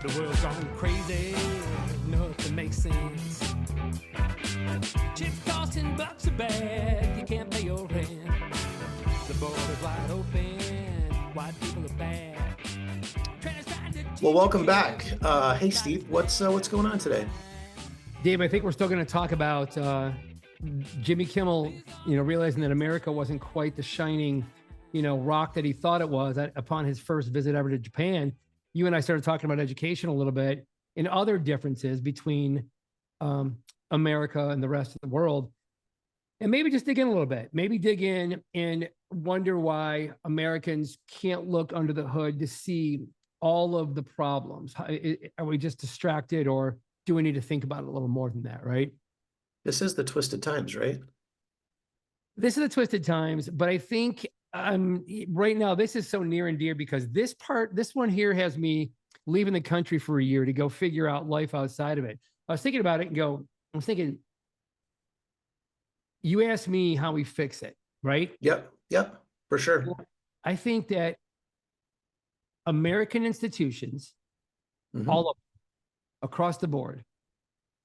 The world's gone crazy, nothing makes sense. Chips costing bucks a bag, you can't pay your rent. The border's wide open, white people are bad. Well, welcome back. Hey, Steve, what's going on today? Dave, I think we're still going to talk about Jimmy Kimmel, realizing that America wasn't quite the shining, rock that he thought it was upon his first visit ever to Japan. You and I started talking about education a little bit and other differences between America and the rest of the world. And maybe just dig in a little bit, maybe dig in and wonder why Americans can't look under the hood to see all of the problems. Are we just distracted, or do we need to think about it a little more than that, right? This is the twisted times, right? This is the twisted times, but I think right now, this is so near and dear because this one here has me leaving the country for a year to go figure out life outside of it. I was thinking about it and I was thinking, you asked me how we fix it, right? Yep, for sure. I think that American institutions, all of them, across the board,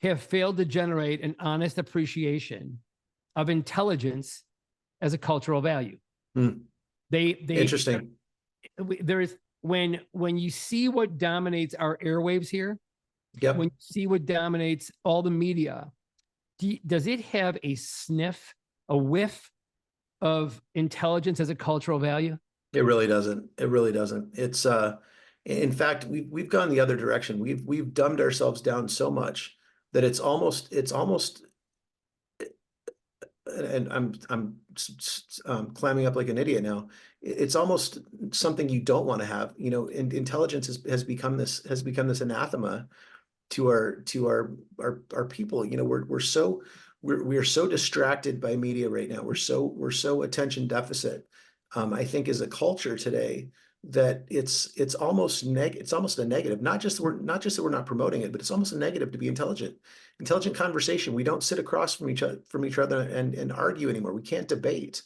have failed to generate an honest appreciation of intelligence as a cultural value. Interesting. There is when you see what dominates our airwaves here, when you see what dominates all the media, does it have a sniff, a whiff of intelligence as a cultural value? It really doesn't. It's in fact, we've gone the other direction. We've dumbed ourselves down so much that it's almost and I'm climbing up like an idiot now. It's almost something you don't want to have. Intelligence has become this anathema to our people. We are so distracted by media right now. We're so attention deficit. I think as a culture today that it's almost a negative. Not just that we're not promoting it, but it's almost a negative to be intelligent. Intelligent conversation. We don't sit across from each other and argue anymore. We can't debate.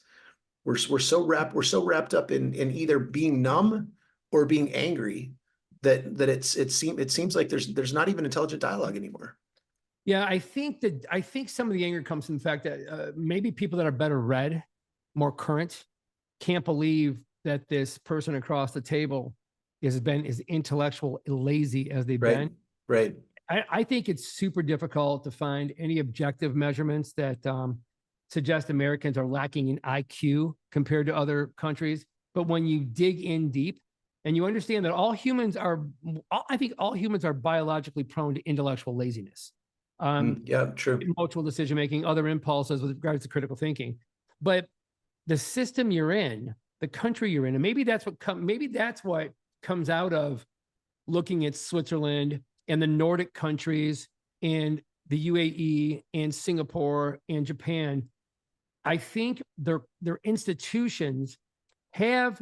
We're so wrapped up in either being numb or being angry that it seems like there's not even intelligent dialogue anymore. Yeah, I think some of the anger comes from the fact that maybe people that are better read, more current, can't believe that this person across the table has been as intellectual and lazy as they've been. Right. I think it's super difficult to find any objective measurements that suggest Americans are lacking in IQ compared to other countries. But when you dig in deep and you understand that all humans are biologically prone to intellectual laziness. True. Emotional decision-making, other impulses with regards to critical thinking. But the system you're in, the country you're in, and maybe that's what comes out of looking at Switzerland and the Nordic countries and the UAE and Singapore and Japan. I think their institutions have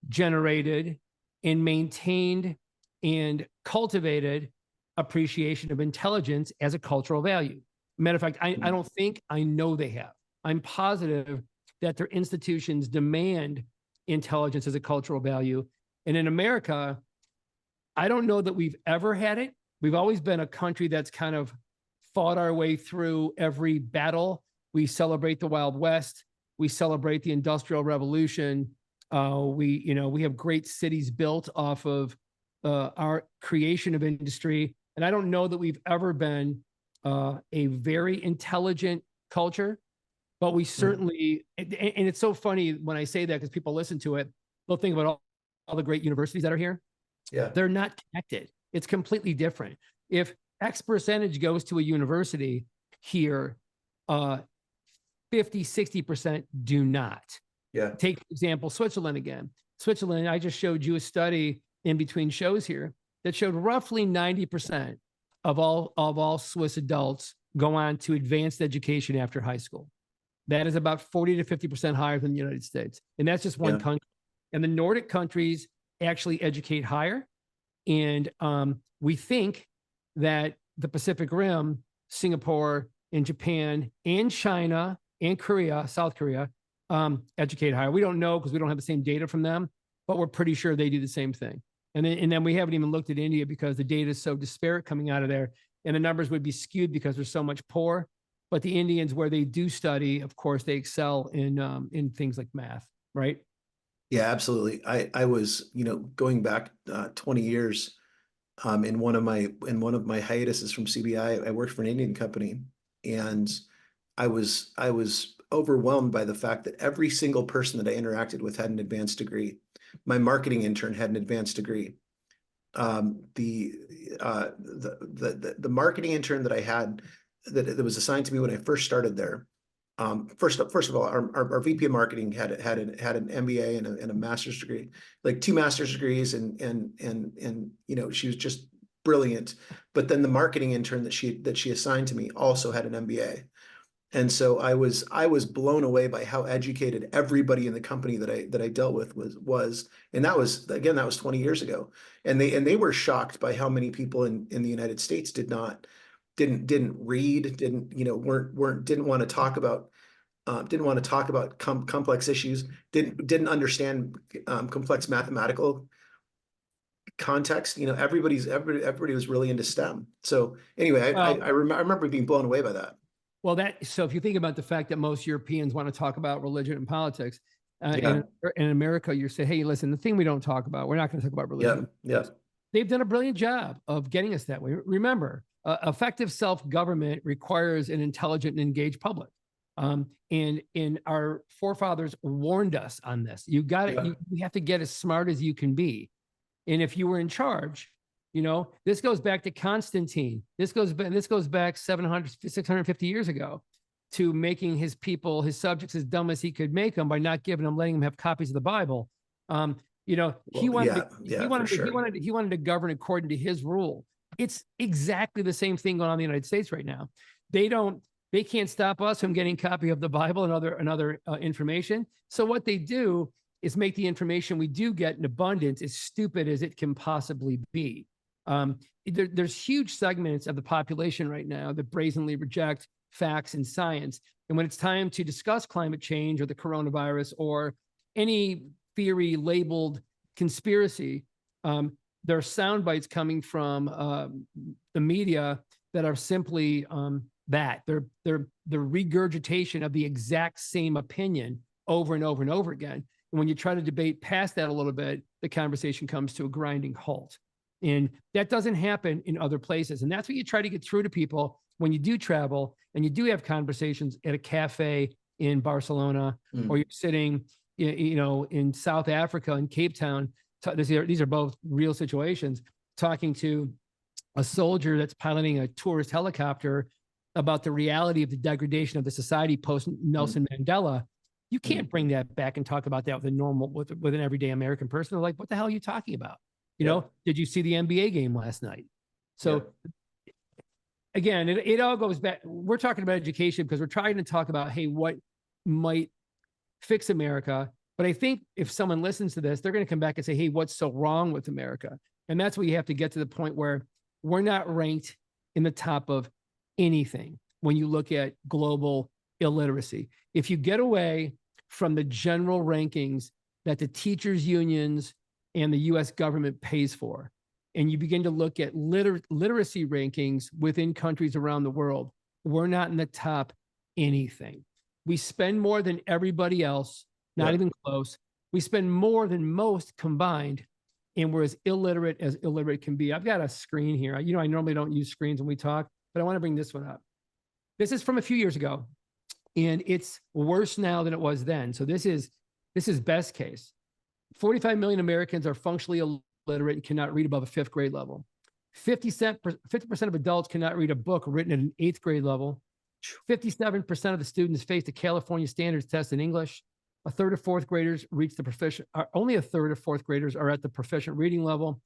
generated and maintained and cultivated appreciation of intelligence as a cultural value. Matter of fact, I don't think, I know they have. I'm positive that their institutions demand intelligence as a cultural value. And in America, I don't know that we've ever had it. We've always been a country that's kind of fought our way through every battle. We celebrate the Wild West. We celebrate the Industrial Revolution. We have great cities built off of our creation of industry. And I don't know that we've ever been a very intelligent culture, but we certainly, and it's so funny when I say that because people listen to it, they'll think about all the great universities that are here. Yeah. They're not connected. It's completely different. If X percentage goes to a university here, 50-60% do not. Yeah. Take, for example, Switzerland again. Switzerland, I just showed you a study in between shows here that showed roughly 90% of all Swiss adults go on to advanced education after high school. That is about 40 to 50% higher than the United States. And that's just one country. And the Nordic countries actually educate higher. And we think that the Pacific Rim, Singapore and Japan and China and Korea, South Korea, educate higher. We don't know because we don't have the same data from them. but we're pretty sure they do the same thing. And then we haven't even looked at India because the data is so disparate coming out of there, and the numbers would be skewed because there's so much poor. But the Indians, where they do study, of course, they excel in things like math, right? Yeah, absolutely. I was, going back 20 years, in one of my hiatuses from CBI, I worked for an Indian company, and I was overwhelmed by the fact that every single person that I interacted with had an advanced degree. My marketing intern had an advanced degree. The marketing intern that I had that was assigned to me when I first started there. First of all, our VP of marketing had an MBA and a master's degree, like 2 master's degrees, and she was just brilliant. But then the marketing intern that she assigned to me also had an MBA. And so I was blown away by how educated everybody in the company that I dealt with was, and that was 20 years ago. And they were shocked by how many people in the United States didn't read, didn't want to talk about complex issues, didn't understand complex mathematical context. Everybody was really into STEM. So anyway, I remember being blown away by that. Well, so if you think about the fact that most Europeans want to talk about religion and politics, Yeah. in America, you say, hey, listen, the thing we don't talk about, we're not going to talk about religion. Yeah. They've done a brilliant job of getting us that way. Remember, effective self-government requires an intelligent and engaged public. And our forefathers warned us on this. You have to get as smart as you can be. And if you were in charge, this goes back to Constantine. This goes back 650 years ago, to making his people, his subjects, as dumb as he could make them by not letting them have copies of the Bible. He wanted to govern according to his rule. It's exactly the same thing going on in the United States right now. They can't stop us from getting a copy of the Bible and other information. So what they do is make the information we do get in abundance as stupid as it can possibly be. There's huge segments of the population right now that brazenly reject facts and science. And when it's time to discuss climate change or the coronavirus or any theory labeled conspiracy, there are sound bites coming from the media that are simply that. They're the regurgitation of the exact same opinion over and over and over again. And when you try to debate past that a little bit, the conversation comes to a grinding halt. And that doesn't happen in other places. And that's what you try to get through to people when you do travel and you do have conversations at a cafe in Barcelona, or you're sitting, in South Africa, in Cape Town. These are both real situations, talking to a soldier that's piloting a tourist helicopter about the reality of the degradation of the society post Nelson Mandela. You can't bring that back and talk about that with an everyday American person. They're like, what the hell are you talking about? Did you see the NBA game last night? So again, it all goes back. We're talking about education because we're trying to talk about, hey, what might fix America? But I think if someone listens to this, they're going to come back and say, hey, what's so wrong with America? And that's where you have to get to the point where we're not ranked in the top of anything when you look at global illiteracy. If you get away from the general rankings that the teachers' unions and the US government pays for, and you begin to look at literacy rankings within countries around the world, we're not in the top anything. We spend more than everybody else, not even close. We spend more than most combined, and we're as illiterate can be. I've got a screen here. I normally don't use screens when we talk, but I want to bring this one up. This is from a few years ago, and it's worse now than it was then. So this is best case. 45 million Americans are functionally illiterate and cannot read above a 5th grade level. 50% of adults cannot read a book written at an 8th grade level. 57% of the students face the California standards test in English. A third of 4th graders reach the proficient. Only a third of 4th graders are at the proficient reading level.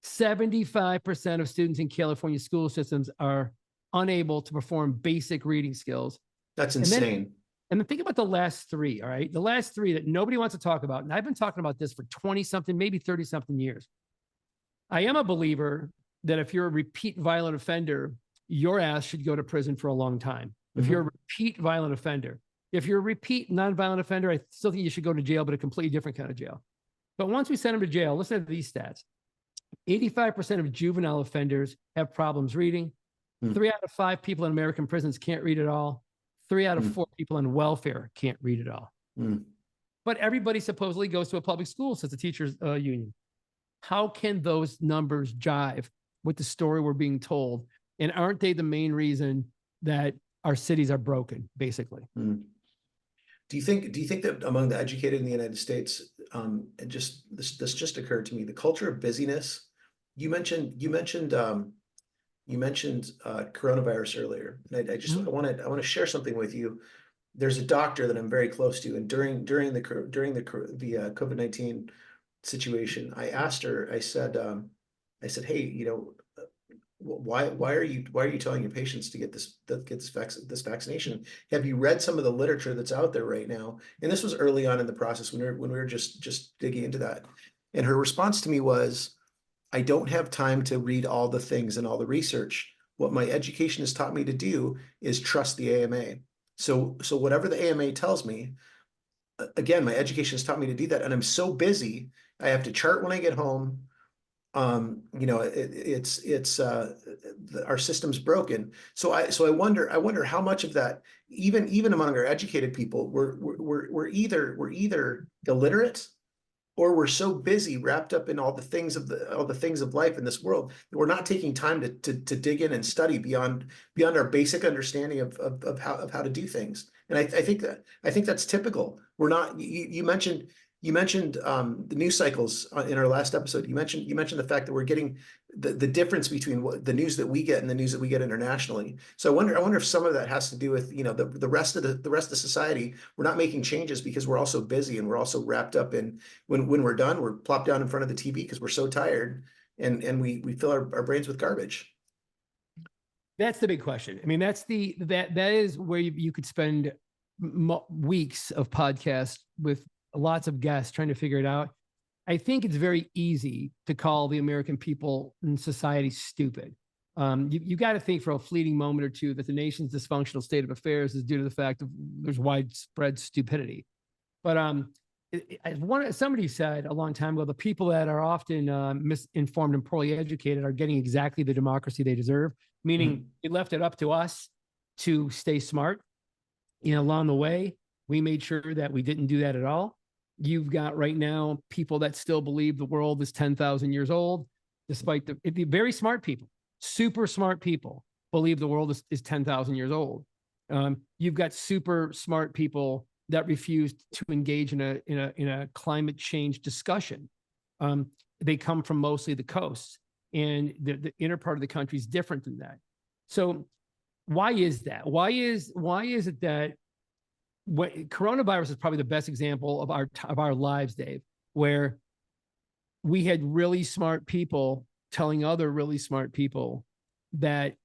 75% of students in California school systems are unable to perform basic reading skills. That's insane. And then think about the last 3, all right? The last 3 that nobody wants to talk about. And I've been talking about this for 20-something, maybe 30-something years. I am a believer that if you're a repeat violent offender, your ass should go to prison for a long time. If you're a repeat violent offender. If you're a repeat nonviolent offender, I still think you should go to jail, but a completely different kind of jail. But once we send them to jail, listen to these stats. 85% of juvenile offenders have problems reading. 3 out of 5 people in American prisons can't read at all. 3 out of 4 people on welfare can't read at all. But everybody supposedly goes to a public school, says the teachers union. How can those numbers jive with the story we're being told? And aren't they the main reason that our cities are broken, basically? Do you think that among the educated in the United States, and just this just occurred to me, the culture of busyness, you mentioned coronavirus earlier, and I want to share something with you. There's a doctor that I'm very close to, and during the COVID-19 situation, I asked her, I said, hey, why are you telling your patients to get this vaccination? Have you read some of the literature that's out there right now? And this was early on in the process when we were just digging into that. And her response to me was, I don't have time to read all the things and all the research. What my education has taught me to do is trust the AMA. So whatever the AMA tells me, again, my education has taught me to do that. And I'm so busy, I have to chart when I get home. Our system's broken. So I wonder how much of that, even among our educated people, we're either illiterate, or we're so busy wrapped up in all the things of life in this world that we're not taking time to dig in and study beyond our basic understanding of how to do things. And I think that's typical. We're not. You mentioned the news cycles in our last episode. You mentioned the fact that we're getting the difference between the news that we get and the news that we get internationally. So I wonder if some of that has to do with the rest of society. We're not making changes because we're also busy, and we're also wrapped up in when we're done, we're plopped down in front of the TV because we're so tired, and we fill our brains with garbage. That's the big question. I mean, that is where you could spend weeks of podcasts with lots of guests trying to figure it out. I think it's very easy to call the American people and society stupid. You got to think for a fleeting moment or two that the nation's dysfunctional state of affairs is due to the fact that there's widespread stupidity. But somebody said a long time ago, the people that are often misinformed and poorly educated are getting exactly the democracy they deserve, meaning it left it up to us to stay smart. Along the way, we made sure that we didn't do that at all. You've got right now people that still believe the world is 10,000 years old, despite the very smart people, super smart people believe the world is 10,000 years old. You've got super smart people that refused to engage in a climate change discussion. They come from mostly the coast, and the inner part of the country is different than that. So why is that? Why is it that coronavirus is probably the best example of our lives, Dave, where we had really smart people telling other really smart people that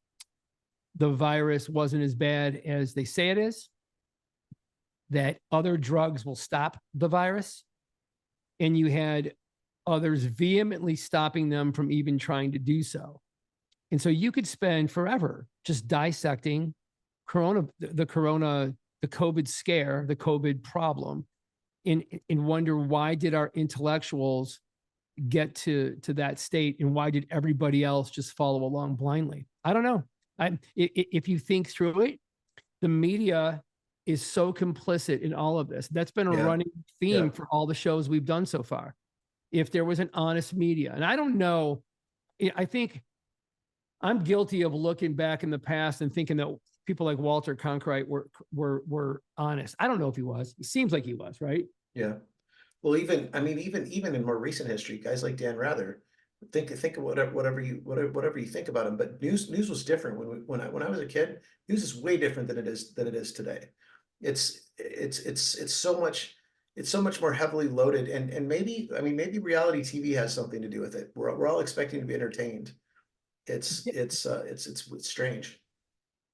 the virus wasn't as bad as they say it is, that other drugs will stop the virus, and you had others vehemently stopping them from even trying to do so. And so you could spend forever just dissecting the COVID scare, the COVID problem, and wonder, why did our intellectuals get to that state, and why did everybody else just follow along blindly? I don't know. If you think through it, the media is so complicit in all of this. That's been a running theme for all the shows we've done so far. If there was an honest media, and I don't know, I think I'm guilty of looking back in the past and thinking that people like Walter Cronkite were honest. I don't know if he was. It seems like he was, right? Yeah. Well, even in more recent history, guys like Dan Rather, think of whatever you think about him. But news was different when I was a kid. News is way different than it is today. It's so much more heavily loaded, and maybe reality TV has something to do with it. We're all expecting to be entertained. It's strange.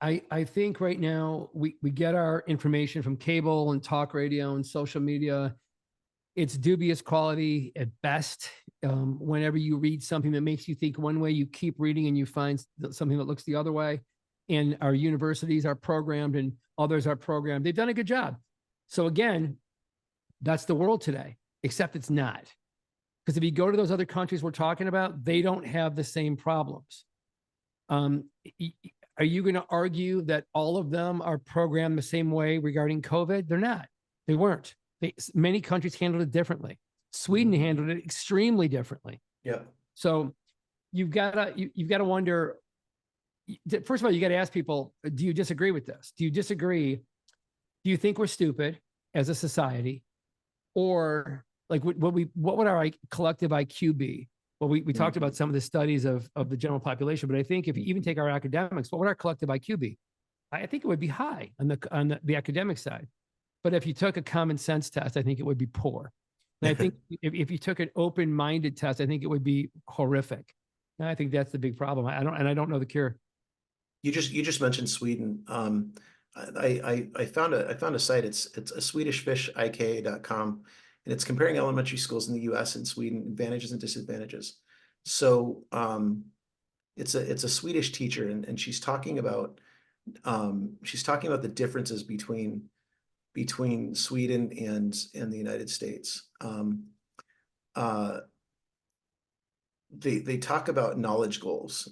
I think right now we get our information from cable and talk radio and social media. It's dubious quality at best. Whenever you read something that makes you think one way, you keep reading and you find something that looks the other way. And our universities are programmed, and others are programmed. They've done a good job. So again, that's the world today, except it's not. Because if you go to those other countries we're talking about, they don't have the same problems. Are you going to argue that all of them are programmed the same way regarding COVID? They're not. They weren't. Many countries handled it differently. Sweden handled it extremely differently. Yeah. So you've got to wonder. First of all, you got to ask people: do you disagree with this? Do you disagree? Do you think we're stupid as a society, or like what would our collective IQ be? Well, we talked about some of the studies of the general population, but I think if you even take our academics, what would our collective IQ be? I think it would be high on the academic side. But if you took a common sense test, I think it would be poor. And I think if you took an open-minded test, I think it would be horrific. And I think that's the big problem. I don't know the cure. You just mentioned Sweden. I found a site. It's a swedishfishik.com, and it's comparing elementary schools in the U.S. and Sweden, advantages and disadvantages. So it's a Swedish teacher, and she's talking about the differences between Sweden and the United States. They talk about knowledge goals.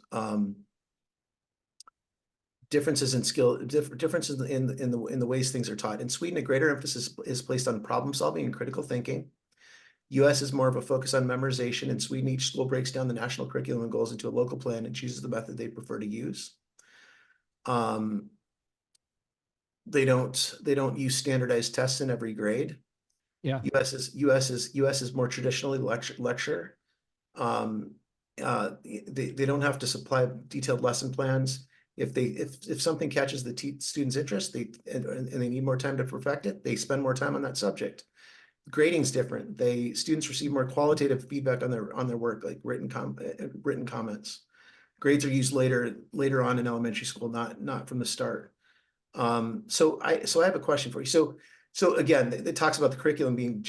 Differences in skill, differences in the ways things are taught. In Sweden, a greater emphasis is placed on problem solving and critical thinking. US is more of a focus on memorization. In Sweden, each school breaks down the national curriculum and goals into a local plan and chooses the method they prefer to use. They don't use standardized tests in every grade. Yeah. US is more traditionally lecture. They don't have to supply detailed lesson plans. If something catches the student's interest, and they need more time to perfect it, they spend more time on that subject. Grading's different. Students receive more qualitative feedback on their work, like written comments. Grades are used later on in elementary school, not from the start. So I have a question for you. So again, it talks about the curriculum being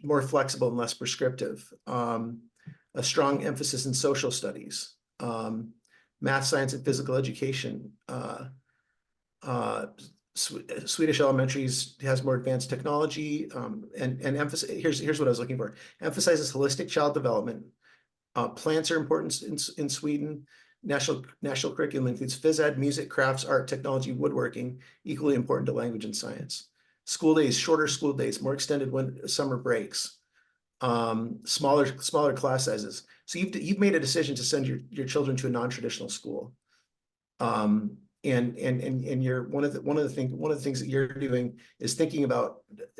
more flexible and less prescriptive. A strong emphasis in social studies. Math, science, and physical education. Swedish elementaries has more advanced technology, and emphasis. Here's what I was looking for. Emphasizes holistic child development. Plants are important in Sweden. National curriculum includes phys ed, music, crafts, art, technology, woodworking, equally important to language and science. School days, shorter school days, more extended summer breaks. Smaller class sizes. So you've made a decision to send your children to a non-traditional school, and you're one of the things that you're doing is thinking about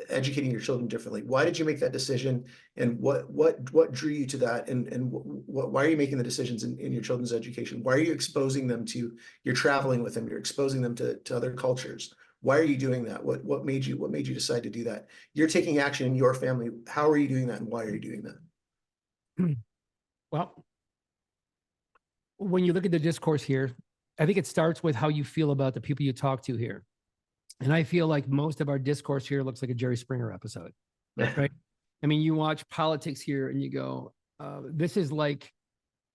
educating your children differently. Why did you make that decision, and what drew you to that, and why are you making the decisions in your children's education? Why are you exposing them to? You're traveling with them. You're exposing them to other cultures. Why are you doing that? What made you decide to do that? You're taking action in your family. How are you doing that, and why are you doing that? Well, when you look at the discourse here, I think it starts with how you feel about the people you talk to here. And I feel like most of our discourse here looks like a Jerry Springer episode, right? I mean, you watch politics here and you go, this is like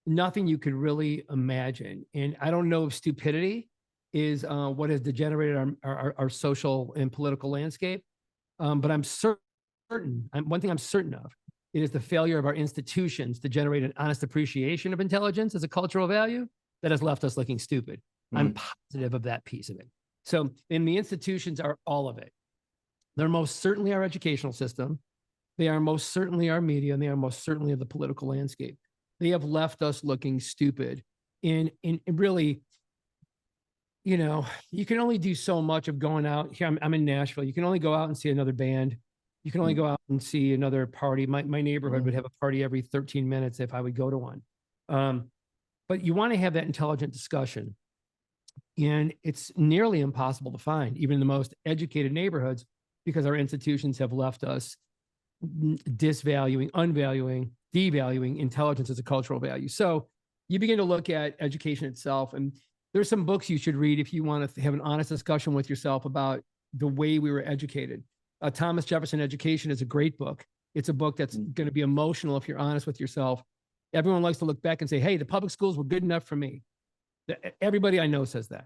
nothing you could really imagine. And I don't know if stupidity is what has degenerated our social and political landscape. But I'm certain, one thing I'm certain of, it is the failure of our institutions to generate an honest appreciation of intelligence as a cultural value that has left us looking stupid. I'm positive of that piece of it. So, and the institutions are all of it. They're most certainly our educational system. They are most certainly our media, and they are most certainly the political landscape. They have left us looking stupid. And really, you know, you can only do so much of going out here. I'm in Nashville. You can only go out and see another band. You can only go out and see another party. My neighborhood would have a party every 13 minutes if I would go to one. But you want to have that intelligent discussion. And it's nearly impossible to find, even in the most educated neighborhoods, because our institutions have left us disvaluing, unvaluing, devaluing intelligence as a cultural value. So you begin to look at education itself, and there's some books you should read if you want to have an honest discussion with yourself about the way we were educated. Thomas Jefferson Education is a great book. It's a book that's going to be emotional if you're honest with yourself. Everyone likes to look back and say, hey, the public schools were good enough for me. Everybody I know says that.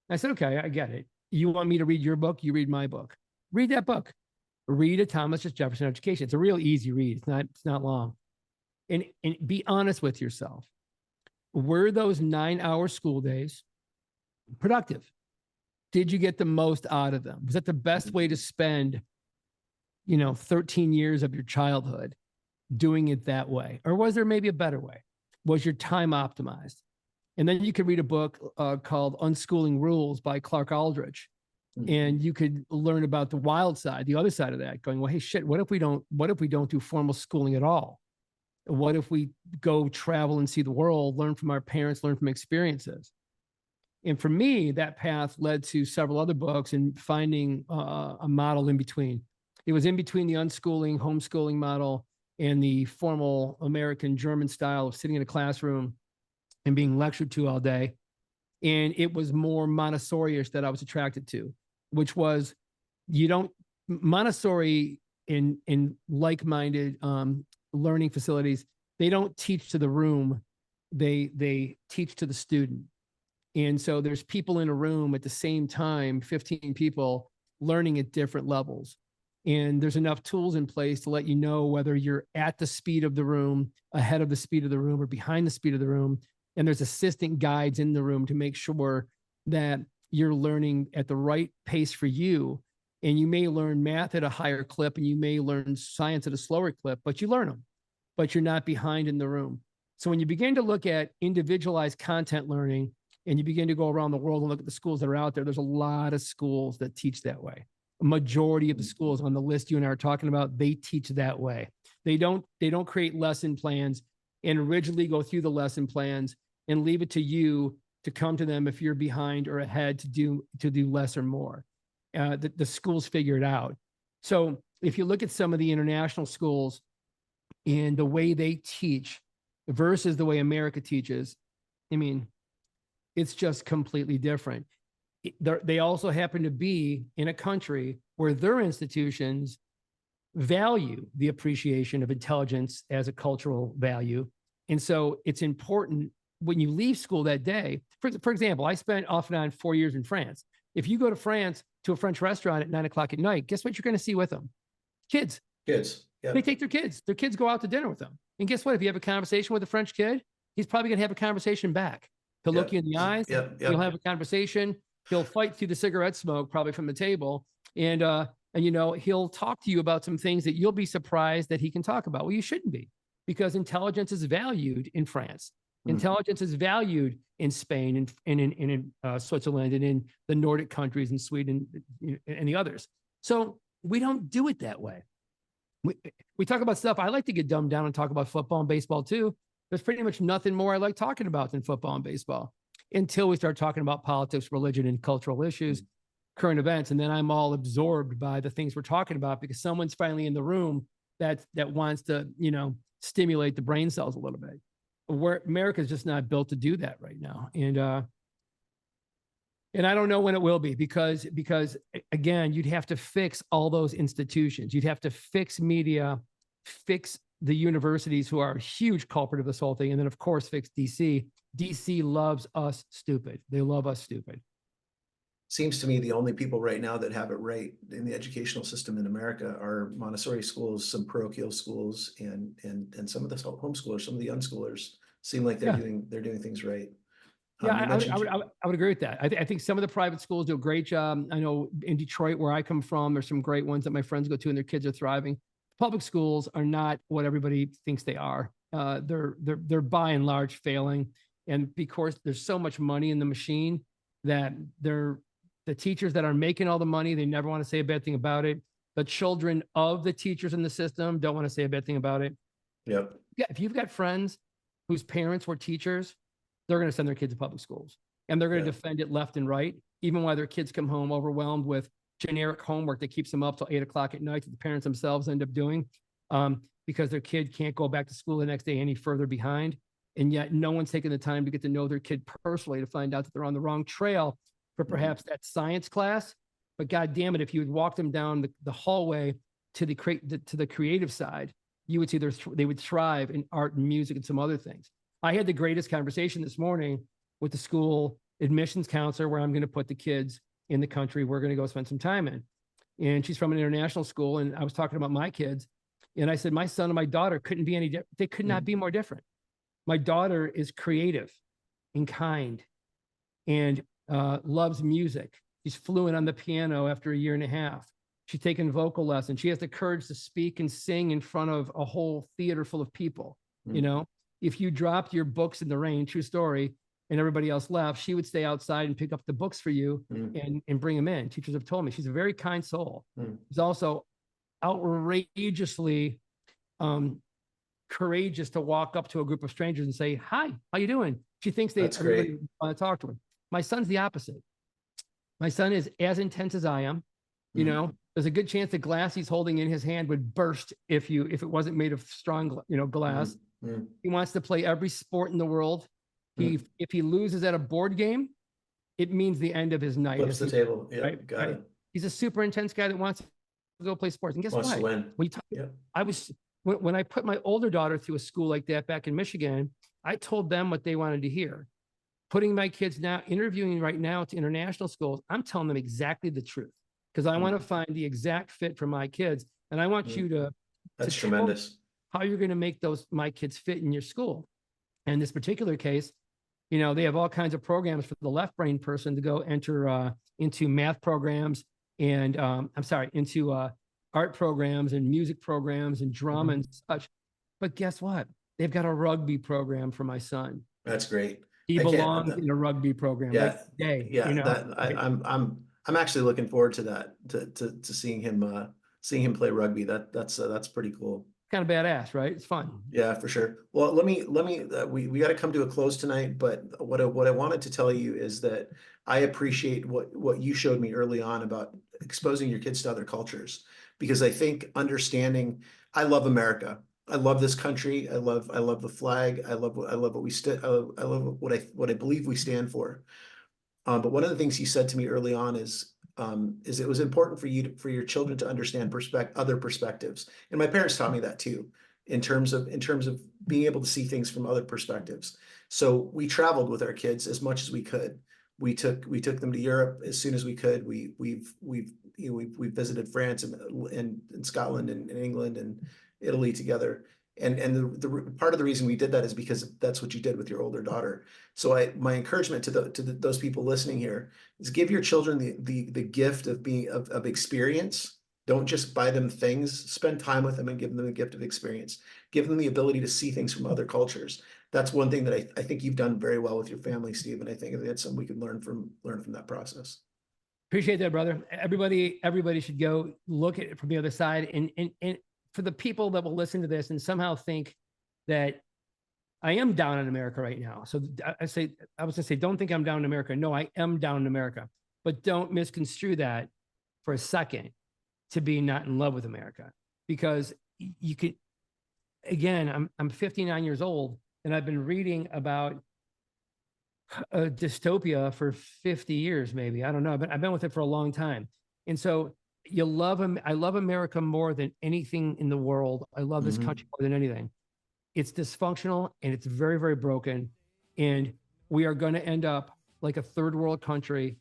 I said, okay, I get it. You want me to read your book? You read my book. Read that book. Read a Thomas Jefferson Education. It's a real easy read. It's not long. and be honest with yourself. Were those 9-hour school days productive? Did you get the most out of them? Was that the best way to spend, 13 years of your childhood doing it that way? Or was there maybe a better way? Was your time optimized? And then you could read a book called Unschooling Rules by Clark Aldrich. And you could learn about the wild side, the other side of that, going, well, hey, shit, what if we don't do formal schooling at all? What if we go travel and see the world, learn from our parents, learn from experiences? And for me, that path led to several other books and finding a model in between. It was in between the unschooling, homeschooling model and the formal American German style of sitting in a classroom and being lectured to all day. And it was more Montessori-ish that I was attracted to, which was Montessori in like-minded learning facilities, they don't teach to the room, they teach to the student. And so there's people in a room at the same time, 15 people learning at different levels. And there's enough tools in place to let you know whether you're at the speed of the room, ahead of the speed of the room, or behind the speed of the room. And there's assistant guides in the room to make sure that you're learning at the right pace for you. And you may learn math at a higher clip and you may learn science at a slower clip, but you learn them, but you're not behind in the room. So when you begin to look at individualized content learning and you begin to go around the world and look at the schools that are out there, there's a lot of schools that teach that way. A majority of the schools on the list you and I are talking about, they teach that way. They don't create lesson plans and rigidly go through the lesson plans and leave it to you to come to them if you're behind or ahead to do less or more. The schools figure it out. So if you look at some of the international schools and the way they teach versus the way America teaches, I mean, it's just completely different. They also happen to be in a country where their institutions value the appreciation of intelligence as a cultural value. And so it's important when you leave school that day. For example, I spent off and on 4 years in France. If you go to France to a French restaurant at 9 o'clock at night, guess what you're going to see with them? Kids. Yeah. They take their kids. Their kids go out to dinner with them. And guess what? If you have a conversation with a French kid, he's probably going to have a conversation back. He'll look you in the eyes. He'll have a conversation. He'll fight through the cigarette smoke, probably from the table. And he'll talk to you about some things that you'll be surprised that he can talk about. Well, you shouldn't be, because intelligence is valued in France. Intelligence is valued in Spain and in Switzerland and in the Nordic countries and Sweden and the others. So we don't do it that way. We talk about stuff. I like to get dumbed down and talk about football and baseball too. There's pretty much nothing more I like talking about than football and baseball until we start talking about politics, religion, and cultural issues, current events. And then I'm all absorbed by the things we're talking about because someone's finally in the room that wants to, stimulate the brain cells a little bit. Where America's just not built to do that right now. And I don't know when it will be because again, you'd have to fix all those institutions. You'd have to fix media, fix the universities, who are a huge culprit of this whole thing. And then of course, fix DC. DC loves us stupid. They love us stupid. Seems to me the only people right now that have it right in the educational system in America are Montessori schools, some parochial schools, and some of the homeschoolers, some of the unschoolers seem like they're doing things right. Yeah, I would agree with that. I think some of the private schools do a great job. I know in Detroit, where I come from, there's some great ones that my friends go to, and their kids are thriving. Public schools are not what everybody thinks they are. They're by and large failing, and because there's so much money in the machine that the teachers that are making all the money, they never want to say a bad thing about it. The children of the teachers in the system don't want to say a bad thing about it. Yep. Yeah, if you've got friends whose parents were teachers, they're going to send their kids to public schools, and they're going to defend it left and right, even while their kids come home overwhelmed with generic homework that keeps them up till 8 o'clock at night that the parents themselves end up doing because their kid can't go back to school the next day any further behind. And yet no one's taking the time to get to know their kid personally to find out that they're on the wrong trail for perhaps that science class. But God damn it, if you would walk them down the hallway to the creative side, you would see they would thrive in art and music and some other things. I had the greatest conversation this morning with the school admissions counselor where I'm going to put the kids in the country we're going to go spend some time in. And she's from an international school. And I was talking about my kids. And I said, my son and my daughter couldn't be any different. They could not be more different. My daughter is creative and kind and loves music. She's fluent on the piano after a year and a half. She's taken vocal lessons. She has the courage to speak and sing in front of a whole theater full of people. You know, if you dropped your books in the rain, true story, and everybody else left, she would stay outside and pick up the books for you and bring them in. Teachers have told me she's a very kind soul. She's also outrageously courageous to walk up to a group of strangers and say, hi, how you doing? She thinks everybody want to talk to her. My son's the opposite. My son is as intense as I am. You know, there's a good chance the glass he's holding in his hand would burst if it wasn't made of strong, glass. He wants to play every sport in the world. If he loses at a board game, it means the end of his night. Flips the table. Yeah, right? got it. He's a super intense guy that wants to go play sports. And guess Wants what? to win. When I put my older daughter through a school like that back in Michigan, I told them what they wanted to hear. Putting my kids now, interviewing right now to international schools, I'm telling them exactly the truth because I want to find the exact fit for my kids. And I want you to That's tremendous. How you're going to make my kids fit in your school. And in this particular case, they have all kinds of programs for the left brain person to go enter into math programs and into art programs and music programs and drama and such. But guess what? They've got a rugby program for my son. That's great. He belongs in a rugby program. Yeah. I'm actually looking forward to that, to seeing him play rugby. That's pretty cool. Kind of badass, right? It's fun. Yeah, for sure. Well, we got to come to a close tonight, but what I wanted to tell you is that I appreciate what you showed me early on about exposing your kids to other cultures, because I think I love America. I love this country. I love the flag. I love what we I love what I believe we stand for. But one of the things you said to me early on is it was important for your children to understand other perspectives. And my parents taught me that too, in terms of being able to see things from other perspectives. So we traveled with our kids as much as we could. We took them to Europe as soon as we could. We've visited France and Scotland and England and Italy together. And the part of the reason we did that is because that's what you did with your older daughter. So my encouragement to those people listening here is give your children the gift of experience. Don't just buy them things. Spend time with them and give them the gift of experience. Give them the ability to see things from other cultures. That's one thing that I think you've done very well with your family, Steve. And I think that's something we can learn from that process. Appreciate that, brother. Everybody should go look at it from the other side. And for the people that will listen to this and somehow think that I am down in America right now. So I was going to say, don't think I'm down in America. No, I am down in America, but don't misconstrue that for a second to be not in love with America, because you could, again, I'm 59 years old and I've been reading about a dystopia for 50 years, maybe. I don't know, but I've been with it for a long time. And so I love America more than anything in the world. I love this country more than anything. It's dysfunctional and it's very, very broken. And we are going to end up like a third world country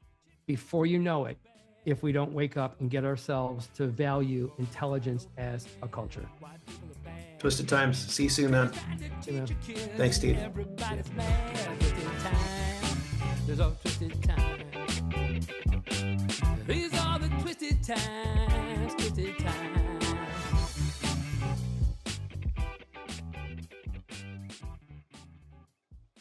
before you know it, if we don't wake up and get ourselves to value intelligence as a culture. Twisted Times. See you soon, man. See you, man. Thanks, Steve. There's all twisted time. These are the twisted times.